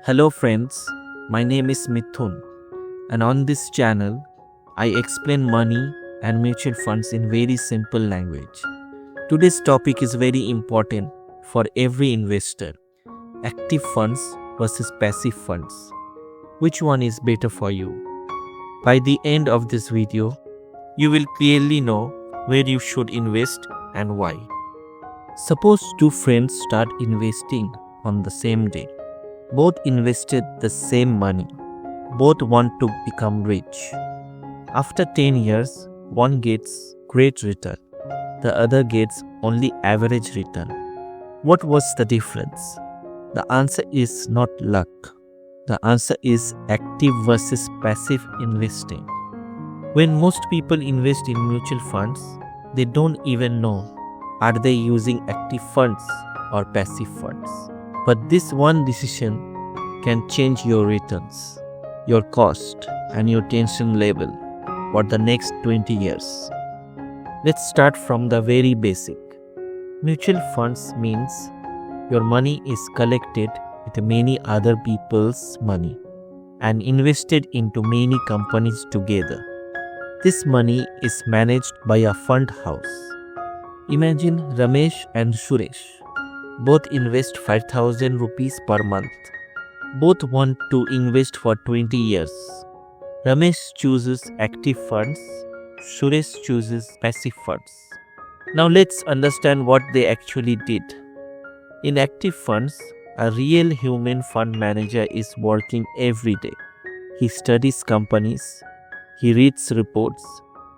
Hello friends, my name is Mithun, and on this channel I explain money and mutual funds in very simple language. Today's topic is very important for every investor. Active funds versus passive funds. Which one is better for you? By the end of this video, you will clearly know where you should invest and why. Suppose two friends start investing on the same day. Both invested the same money. Both want to become rich. After 10 years, one gets great return. The other gets only average return. What was the difference? The answer is not luck. The answer is active versus passive investing. When most people invest in mutual funds, they don't even know are they using active funds or passive funds. But this one decision can change your returns, your cost, and your tension level for the next 20 years. Let's start from the very basic. Mutual funds means your money is collected with many other people's money and invested into many companies together. This money is managed by a fund house. Imagine Ramesh and Suresh. Both invest 5,000 rupees per month. Both want to invest for 20 years. Ramesh chooses active funds. Suresh chooses passive funds. Now let's understand what they actually did. In active funds, a real human fund manager is working every day. He studies companies. He reads reports.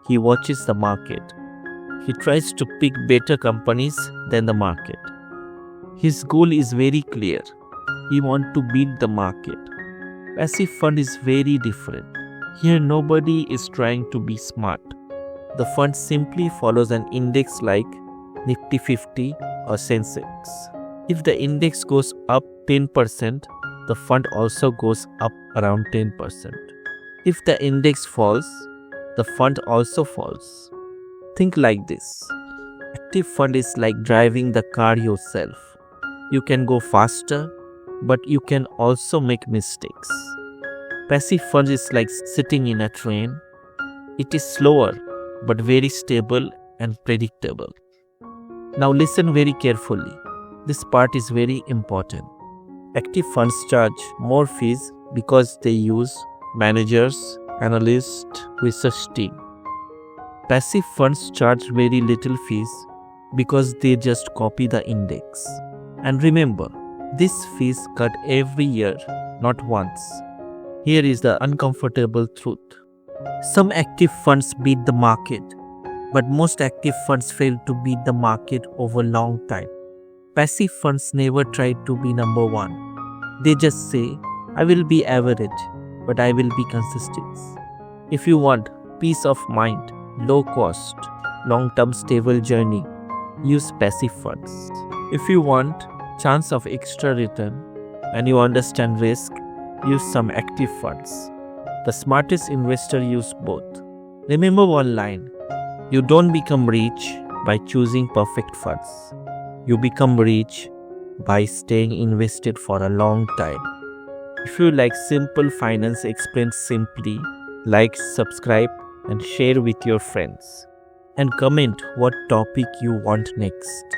He watches the market. He tries to pick better companies than the market. His goal is very clear. He wants to beat the market. Passive fund is very different. Here nobody is trying to be smart. The fund simply follows an index like Nifty 50 or Sensex. If the index goes up 10%, the fund also goes up around 10%. If the index falls, the fund also falls. Think like this. Active fund is like driving the car yourself. You can go faster, but you can also make mistakes. Passive fund is like sitting in a train. It is slower, but very stable and predictable. Now listen very carefully. This part is very important. Active funds charge more fees because they use managers, analysts, research team. Passive funds charge very little fees because they just copy the index. And remember, these fees cut every year, not once. Here is the uncomfortable truth. Some active funds beat the market, but most active funds fail to beat the market over a long time. Passive funds never try to be number one. They just say, I will be average, but I will be consistent. If you want peace of mind, low cost, long-term stable journey, use passive funds. If you want chance of extra return and you understand risk, use some active funds. The smartest investor use both. Remember one line, you don't become rich by choosing perfect funds. You become rich by staying invested for a long time. If you like simple finance explained simply, like, subscribe and share with your friends. And comment what topic you want next.